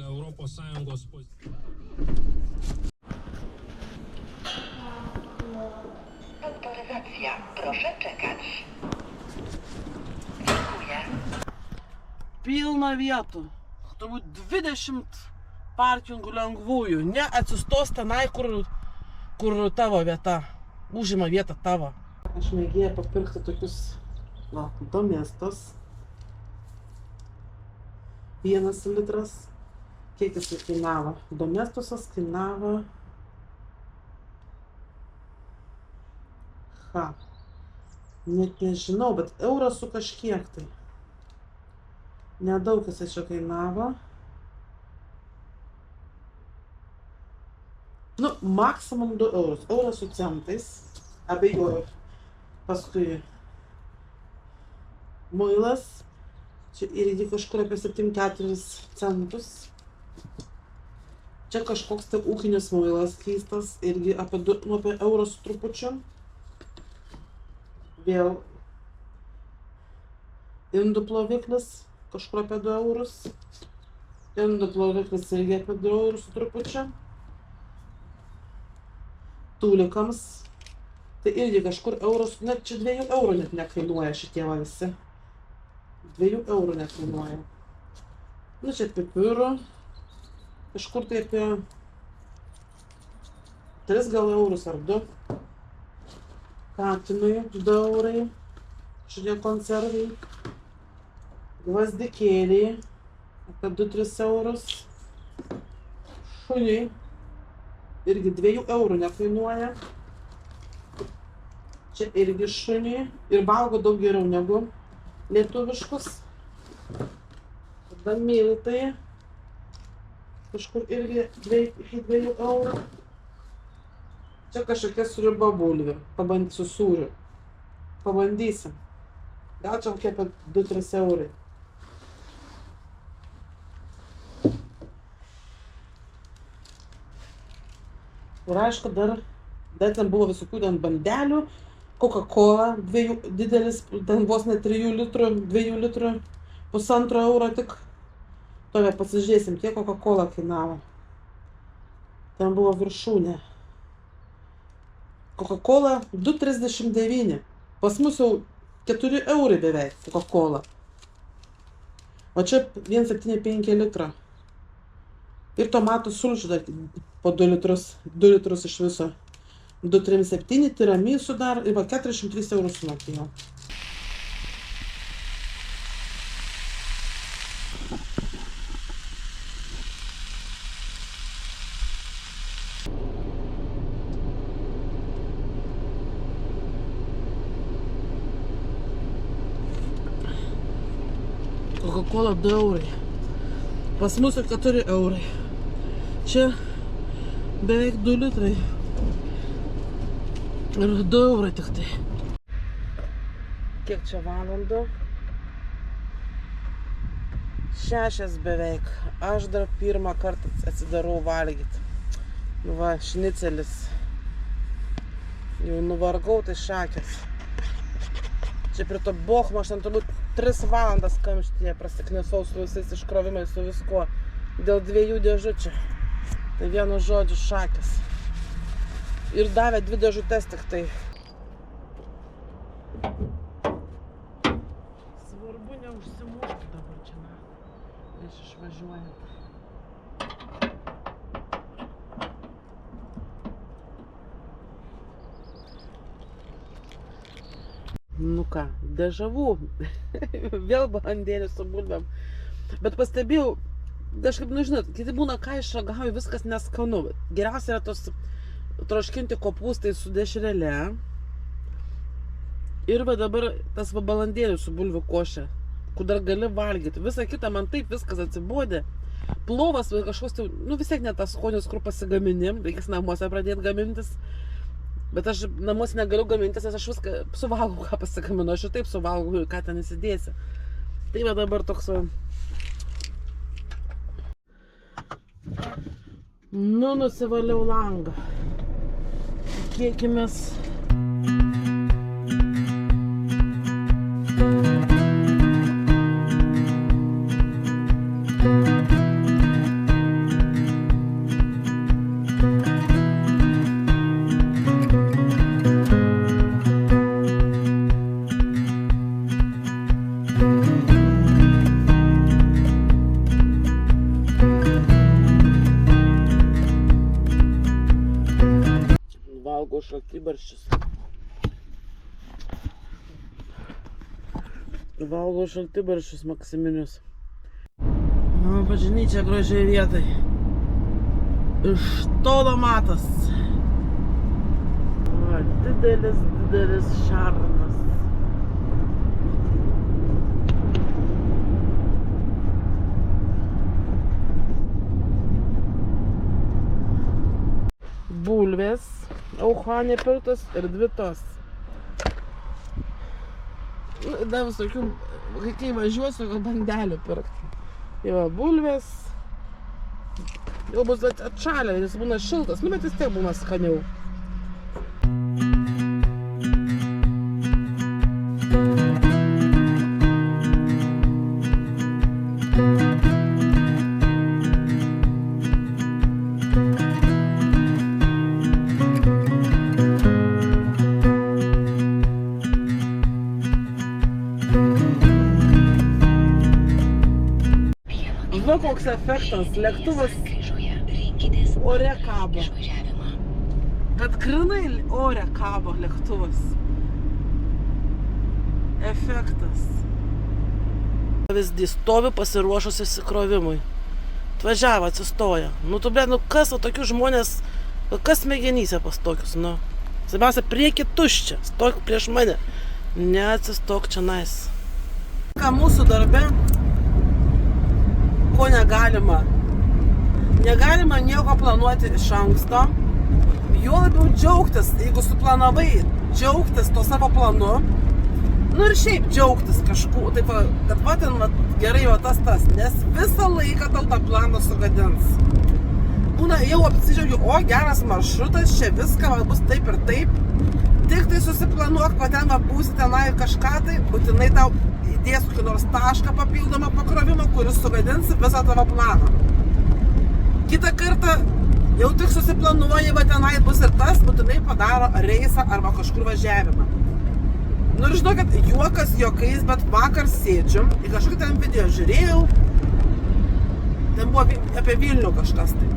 Europos Sąjungos pozicija. Autoryzacja. Proszę czekać. Dziękuję. Pilna vietų. Turbūt 20 parkingų lengvųjų. Neatsistos tenai, kur tavo vieta. Užima vietą tavo. Aš mėgėjau papirkti tokius, domestos. 1 litras. Kiek jis kainavo? Domestosas kainavo... Net nežinau, bet euras su kažkiek tai. Nedaug jisai čia kainavo. Maksimum 2 eurus. Euras su centais. Abejoju. Paskui muilas. Čia irgi kažkur apie 7-4 centus. Čia kažkoks tai ūkinis muilas keistas. Irgi apie eurą su trupučiu. Vėl indų ploviklis, kažkur apie 2 eurus. Indų ploviklis irgi apie 2 eurus su trupučiu. Tūlikams. Tai irgi kažkur euros, net čia 2 eurų net nekainuoja šitie visi. 2 eurų nekainuoja. Čia pipirų. Kažkur tai apie 3 gal eurus ar 2. Katinui 2 eurai, šitie konservai, gvazdikėliai, apie 2-3 eurus, šuniai, irgi 2 eurų nekainuoja, čia irgi šuniai ir valgo daug geriau negu lietuviškus, tada miltai, kažkur irgi iki 2 eurų. Čia kažkokia sriuba bulvių, su sūriu. Pabandysim. Gal čia kokie apie 2-3 eurai. Ir aišku, dar ten buvo visokių bandelių. Coca-Cola, didelis, ten vos ne 3 litrų, 2 litrų, 1,5 euro tik. Tuomet pasižiūrėsim, kiek Coca-Cola kainavo. Ten buvo viršūnė. Coca-Cola 2,39. Pas mus jau 4 eurai beveik Coca-Cola. O čia 1,75 litrą. Ir tomatų sulčių dar po 2 litrus. 2 litrus iš viso. 2,37 tiramisų dar ir 43 eurus sumokėjau. Coca-Cola 2 eurai. Pas mus 4 eurai. Čia beveik 2 litrai. Ir 2 eurai tik tai. Kiek čia valandų? 6 beveik. Aš dar pirmą kartą atsidarau valgyti. Va, šnicelis. Jau nuvargau, tai šakės. Čia prie to bochmo, aš ten turbūt 3 valandas kamštyje prasiknisau su visais iškrovimais, su viskuo. Dėl 2 dėžučių. Tai vienu žodžiu šakės. Ir davė 2 dėžutes tik tai. Svarbu neužsimušti dabar čia, prieš išvažiuojant. Nu ką, dežavų. Vėl balandėlį su bulvėm. Bet pastebėjau, kažkaip, žinot, kiti būna, ką išragauju, viskas neskanu. Geriausia yra tos troškinti kopūstai su dešrele. Ir va dabar tas balandėlis su bulvių koše, kur dar gali valgyti. Visa kita man taip viskas atsibodė. Plovas kažkoks, vis tiek ne tas skonis, kur pasigamini. Reikės namuose pradėti gamintis. Bet aš namuose negaliu gamintis, nes aš viską suvalgau, ką pasigaminu. Aš ir taip suvalgau, ką ten įsidėsi. Tai va dabar toks va. Nusivaliau langą. Tikėkimės. šaltibarščius. Valgo šaltibarščius maksiminius. Bažnyčia gražiai vietai. Iš tolo matas. Didelis šarmas. Bulvės, auchanė pirktos ir dvi tos. Dar visokių, kai važiuosiu, gal bandelių pirkti. Tai va, bulvės. Jau bus atšalę, jis būna šiltas, bet vis tiek būna skaniau. Va koks efektas, lėktuvas ore kabo. Bet grinai ore kabo lėktuvas. Efektas. Pavyzdys, stovi pasiruošusi įsikrovimui. Atvažiavo, atsistoja. Nu tu blė, kas va tokių žmonės, kas smegenyse pas tokius, nu. Svarbiausia, prieki tuščia, stok prieš mane. Neatsistok čia nais. Ką mūsų darbe? Ko negalima? Negalima nieko planuoti iš anksto. Juo labiau džiaugtis, jeigu suplanavai, džiaugtis to savo planu. Nu ir šiaip džiaugtis kažkuo, taip, kad va ten gerai va tas, nes visą laiką tau tą planą sugadins. Būna jau apsidžiaugiu, o geras maršrutas, čia viską va, bus taip ir taip. Tik tai susiplanuok, va ten va būsi tenai kažką tai, būtinai tau įdės kokį nors tašką papildomą pakrovimą, kuris sugadins visą tavo planą. Kitą kartą jau tik susiplanuoji, va tenai bus ir tas, būtinai padaro reisą arba kažkur važiavimą. Nu ir žinau, kad juokas juokais, bet vakar sėdžiu, į kažkokį ten video žiūrėjau, ten buvo apie Vilnių kažkas tai.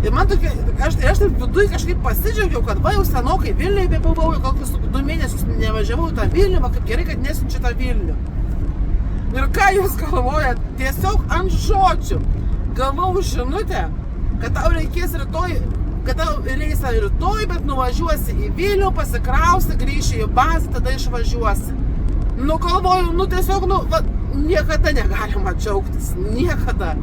Ir man tokia, aš taip viduj kažkaip pasidžiaugiau, kad va jau senokai Vilniuje bebuvau, gal kokius 2 mėnesius nevažiavau į tą Vilnių, va kaip gerai, kad nesiunčiu tą Vilnių. Ir ką jūs galvojat, tiesiog ant žodžių gavau žinutę, kad tau reikės rytoj, kad tau reisą rytoj, bet nuvažiuosi į Vilnių, pasikrausi, grįši į bazę, tada išvažiuosi. Nu galvoju, nu tiesiog, nu, va, niekada negalima džiaugtis, niekada.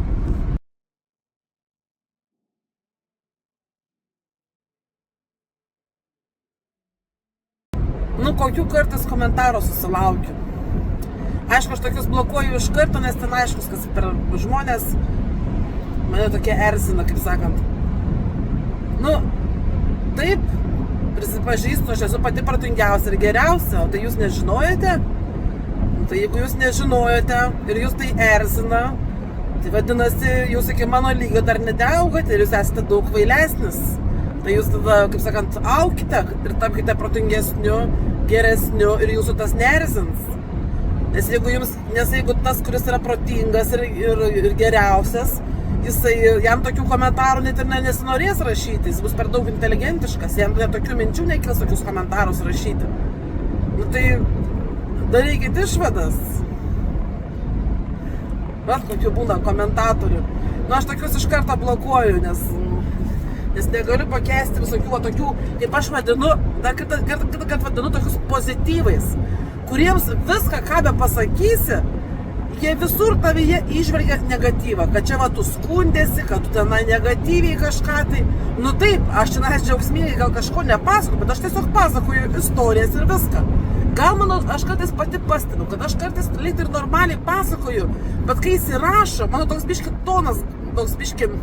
Nu, kokių kartais komentarų susilaukiu. Aišku, aš tokius blokuoju iš karto, nes ten aiškus, kas per žmonės mane tokie erzina, kaip sakant. Nu, taip, prisipažįstu, aš esu pati protingiausia ir geriausia, o tai jūs nežinojate? Tai jeigu jūs nežinojate ir jūs tai erzina, tai vadinasi, jūs iki mano lygio dar nedaugate ir jūs esate daug kvailesnis. Tai jūs tada, kaip sakant, aukite ir tapkite protingesniu, geresniu ir jūsų tas neerzins. Nes jeigu tas, kuris yra protingas ir geriausias, jam tokių komentarų net ir nesinorės rašyti, jis bus per daug inteligentiškas, jam tokių minčių nekils tokius komentarus rašyti. Nu tai darykit išvadas. Bet kokių būna komentatorių. Nu aš tokius iš karto blokuoju, nes negaliu pakęsti visokių tokių, kaip aš vadinu, dar kad vadinu tokius pozityvais, kuriems viską, ką be pasakysi, jie visur tavyje įžvelgia negatyvą, kad čia va tu skundėsi, kad tu tenai negatyviai kažką tai. Nu taip, aš tenai džiaugsmingai gal kažko nepasakoju, bet aš tiesiog pasakoju istorijas ir viską. Gal aš kartais pati pastebiu, kad aš kartais lyg ir normaliai pasakoju, bet kai jis įrašo, mano toks biški tonas, toks biški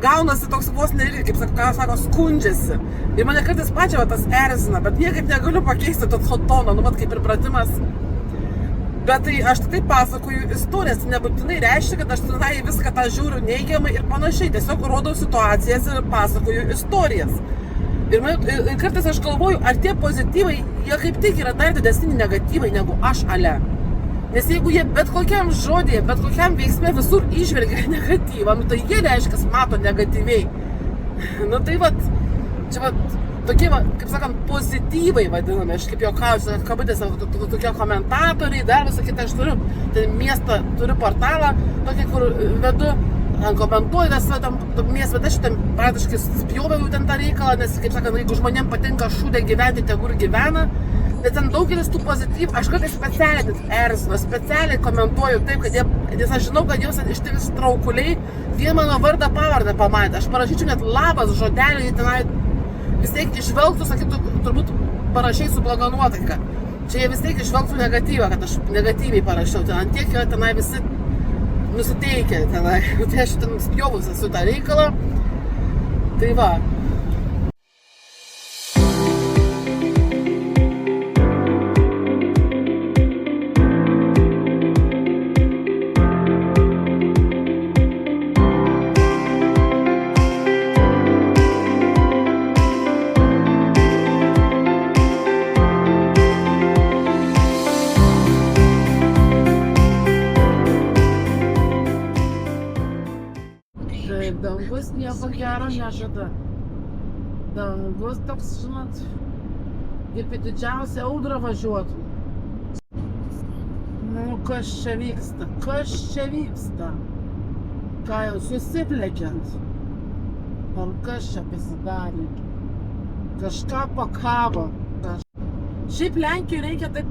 gaunasi toks vos nereikia, kaip sako, skundžiasi. Ir mane kartais pačią tas erzina, bet niekaip negaliu pakeisti to tono, nu, kaip ir pratimas. Bet tai aš tik pasakoju istorijas, tai nebūtinai reiškia, kad aš tenai viską tą žiūriu neigiamai ir panašiai. Tiesiog rodau situacijas ir pasakoju istorijas. Ir kartais aš galvoju, ar tie pozityvai, jie kaip tik yra dar didesni negatyvai negu aš ale. Nes jeigu jie bet kokiam žodėje, bet kokiam veiksme visur įžvelgia negatyvą, nu tai jie reiškia, mato negatyviai. Nu tai vat, čia vat, tokie, kaip sakant, pozityvai vadinami, aš kaip juokauju, kabutėse, tokie komentatoriai, dar visą kitą aš turiu, tai miestą turiu portalą, tokį, kur vedu, ten komentuoju, nes miestą, bet aš ten praktiškai spjoviau ten tą reikalą, nes, kaip sakant, jeigu žmonėm patinka šūdė gyventi, tegur gyvena, bet ten daugelis tų pozityvų, aš kartais specialiai erzinu, specialiai komentuoju taip, kad nes aš žinau, kad jos ištis traukuliai, jie mano vardą pavardę pamatė, aš parašyčiau net labas žodelį, jie tenai vis tiek išvelgtų, sakytų, turbūt parašiai su bloga nuotaika. Čia jie vis tiek išvelgtų negatyvą, kad aš negatyviai parašiau, ten ant tiek yra tenai visi nusiteikę tenai, tai aš ten spjovus esu tą reikalą, tai va. Dangus nieko gero nežada. Dangus toks, žinot, kaip į didžiausią audrą važiuotų. Nu, kas čia vyksta? Kas čia vyksta? Ką jau susiplekiant? Ar kas čia pasidarė? Kažką pakavo. Šiaip Lenkijai reikia taip,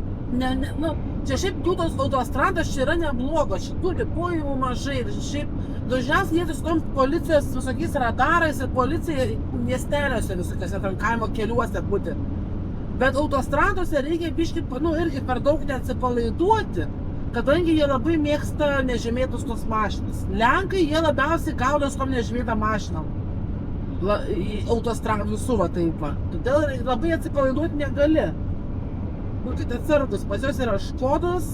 čia šiaip jų tos autostrados čia yra neblogos, šitų lipojimų mažai ir šiaip dažniausiai jie su tom policijos visokiais radarais ir policija miesteliuose visokiuose, ten kaimo keliuose būti. Bet autostradose reikia biškį, irgi per daug neatsipalaiduoti, kadangi jie labai mėgsta nežymėtus tos mašinas. Lenkai jie labiausiai gaudo su tom nežymėtą mašinom. Autostradų visų va taip va. Todėl labai atsipalaiduoti negali. Būkite atsargus, pas jos yra Škodos,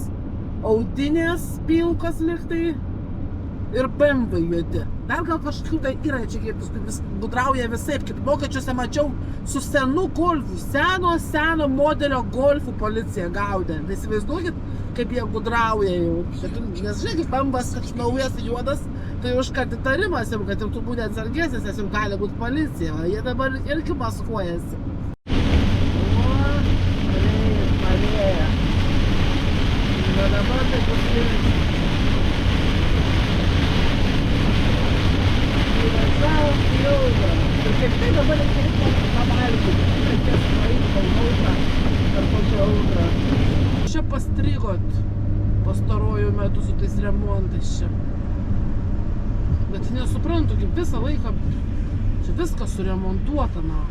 Audinės pilkas lygtai ir BMW juodi. Dar gal kažkokių tai yra čia, kaip gudrauja visaip, kaip vokiečiuose mačiau su senu golfu, seno modelio golfų policija gaudė. Įsivaizduokit, kaip jie gudrauja jau. Nes žinai, kaip bambas, kad naujas juodas, tai užkart įtarimas jau, kad jau tu būti atsargesnis, nes jau gali būti policija. Jie dabar irgi maskuojasi. Na dabar tai bus lėlis. Įvažiavom į ilgą. Ir kaip tai dabar reikėtų pavalgyti. Reikės praeiti paulauką per kokią audrą. Čia pastrigot pastaruoju metu su tais remontais čia. Bet nesuprantu, kaip visą laiką čia viskas suremontuota, na.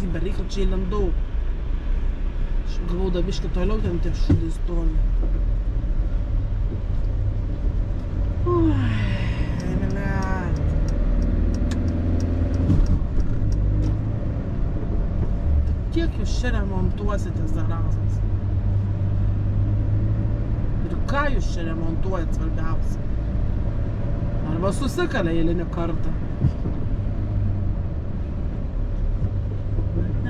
Bet reikia čia įlendau. Aš galvau dabiškai toliau ten taip šūdai stovi. Kiek jūs čia remontuosite, zarazas? Ir ką jūs čia remontuojat svarbiausia? Arba susikalė eilinį kartą.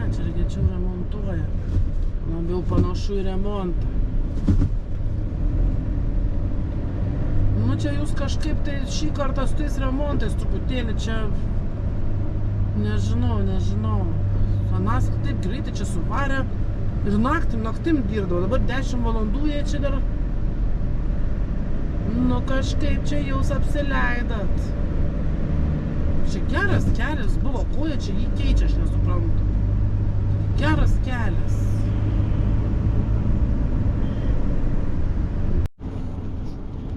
Čia reikėčiau remontuoja. Labiau panašu į remontą. Nu čia jūs kažkaip tai šį kartą su tais remontais truputėlį čia... Nežinau. Anas taip greitai čia suvarė ir naktim dirbdavo. Dabar 10 valandų jie čia dar... Nu kažkaip čia jūs apsileidat. Čia geras kelias buvo, ko jie čia jį keičia, aš nesuprantu. Geras kelias.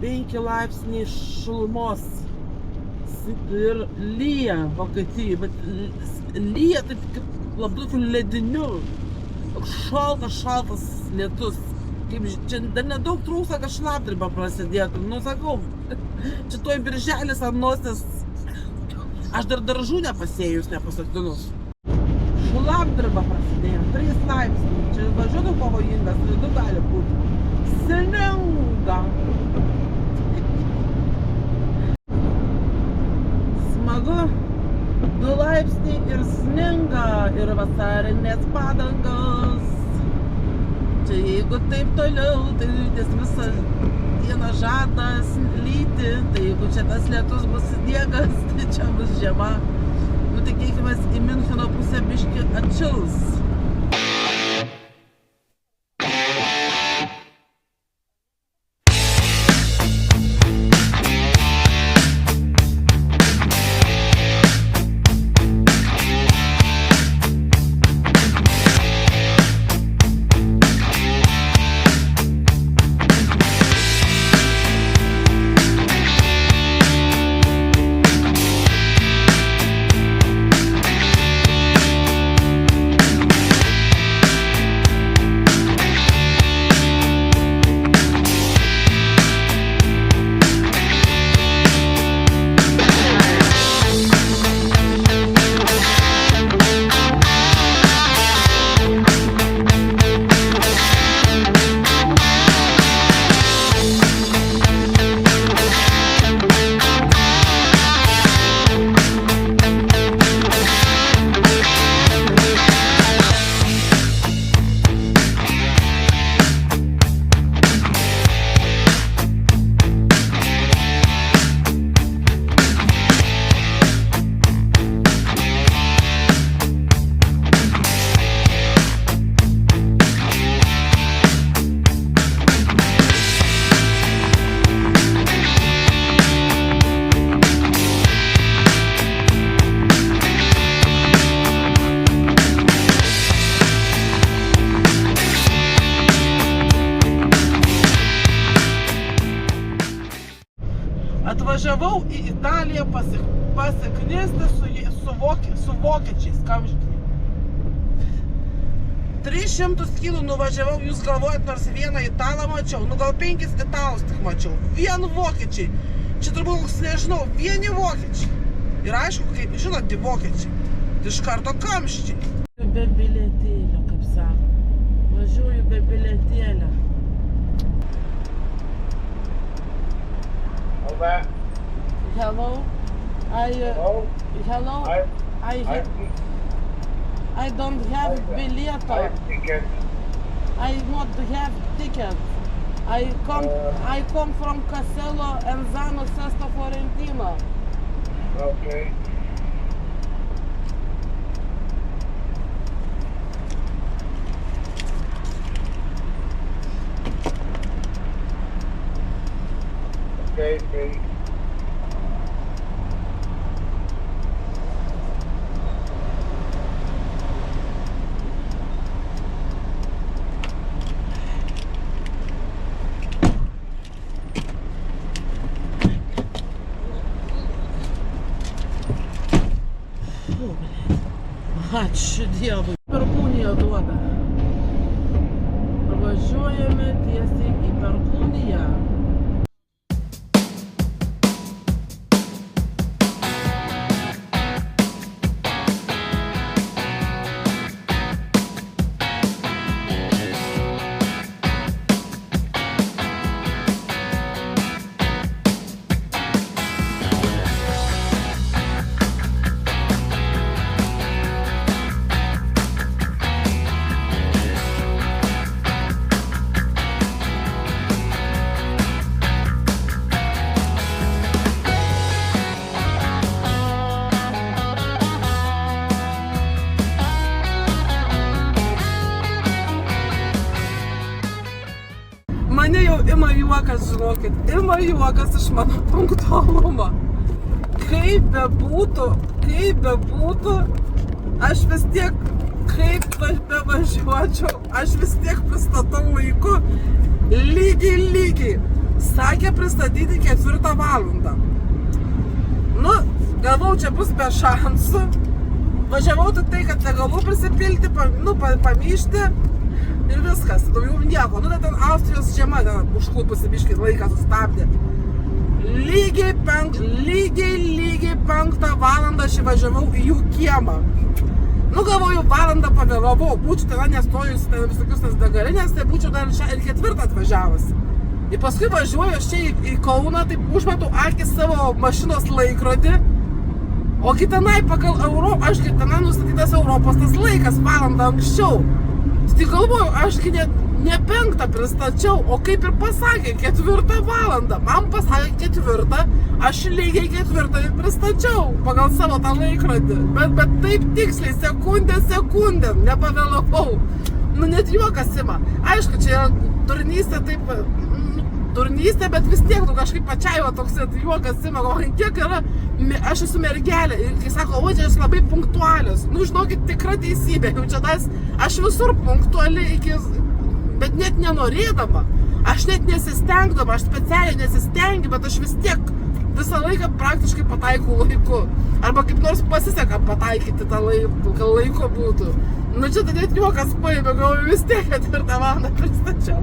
Penki laipsniai šilumos ir lyja Vokietijai, bet lyja taip kaip labai lediniu. Šaltas lietus. Kaip čia dar nedaug trūksta, kad šlapdriba prasidėtų. Nu sakau, čia tuoj birželis ant nosies. Aš dar daržų nepasėjus, nepasodinus. Šlapdriba prasidėjo, 3 laipsniai. Čia važiuotų pavojingas, lidu gali būti. Sninga. Smagu. 2 laipsniai ir sninga. Ir vasarinės padangos. Čia jeigu taip toliau, tai nes dieną žada lyti, tai jeigu čia tas lietus bus sniegas, tai čia bus žiema. Nu, tikėkime, į Miuncheno pusę biškį atšils. Atvažiavau į Italiją pasiknisti su vokiečiais, kamštinį. 300 kilų nuvažiavau, jūs galvojat, nors vieną italą mačiau, nu gal 5 italus tik mačiau, vien vokiečiai. Čia turbūt, nežinau, vieni vokiečiai. Ir aišku, kaip žinot, tai vokiečiai. Tai iš karto kamščiai. Be bilietėlio, kaip sako. Važiuoju be bilietėlio. Hello. Hello. I don't have billetto. I have ticket. I not have ticket. I come from Castello Enzano Sesto Florentino. Okay. Okay. Ačiū Dievui. Perkūniją duoda. Važiuojame tiesiai į Perkūniją. Mane jau ima juokas, žinokit, ima juokas iš mano punktualumo. Kaip bebūtų, aš vis tiek, kaip bevažiuočiau, aš vis tiek pristatau laiku, lygiai. Sakė pristatyti 4 valandą. Nu, galvau, čia bus be šansų. Važiavau tik tai, kad legalu prisipilti, pamyšti. Ir viskas, daugiau nieko. Nu, ten Austrijos žiema, ten užklupusi biškį laiką sustabdė. Lygiai 5 valandą aš įvažiavau į jų kiemą. Nu, galvoju, valandą pavėlavau, būčiau ten nestojus visokius tas degalinės, tai būčiau dar ir 4 atvažiavus. Ir paskui važiuoju aš čia į Kauną, taip užmetu akį savo mašinos laikrodį. Ogi tenai pagal Europą, ašgi tenai nustatytas Europos tas laikas valandą anksčiau. Tai galvoju, ašgi ne 5 pristačiau, o kaip ir pasakė, 4 valandą. Man pasakė 4, aš lygiai 4 pristačiau pagal savo tą laikrodį. Bet taip tiksliai, sekundė, nepavėlavau. Nu, net juokas ima. Aišku, čia yra turnystė, taip, turnystė, bet vis tiek, nu, kažkaip pačiai va toks juokas ima. O kiek yra, aš esu mergelė. Ir kai sako, o čia jūs labai punktualios. Nu, žinokit, tikra teisybė. Jau čia tas, aš visur punktuali iki... Bet net nenorėdama, aš net nesistengdama, aš specialiai nesistengiu, bet aš vis tiek visą laiką praktiškai pataikau laiku. Arba kaip nors pasiseka pataikyti tą laiku, kad laiko būtų. Nu čia tai net juokas paėmė, gal vis tiek 4 valandą pristačiau.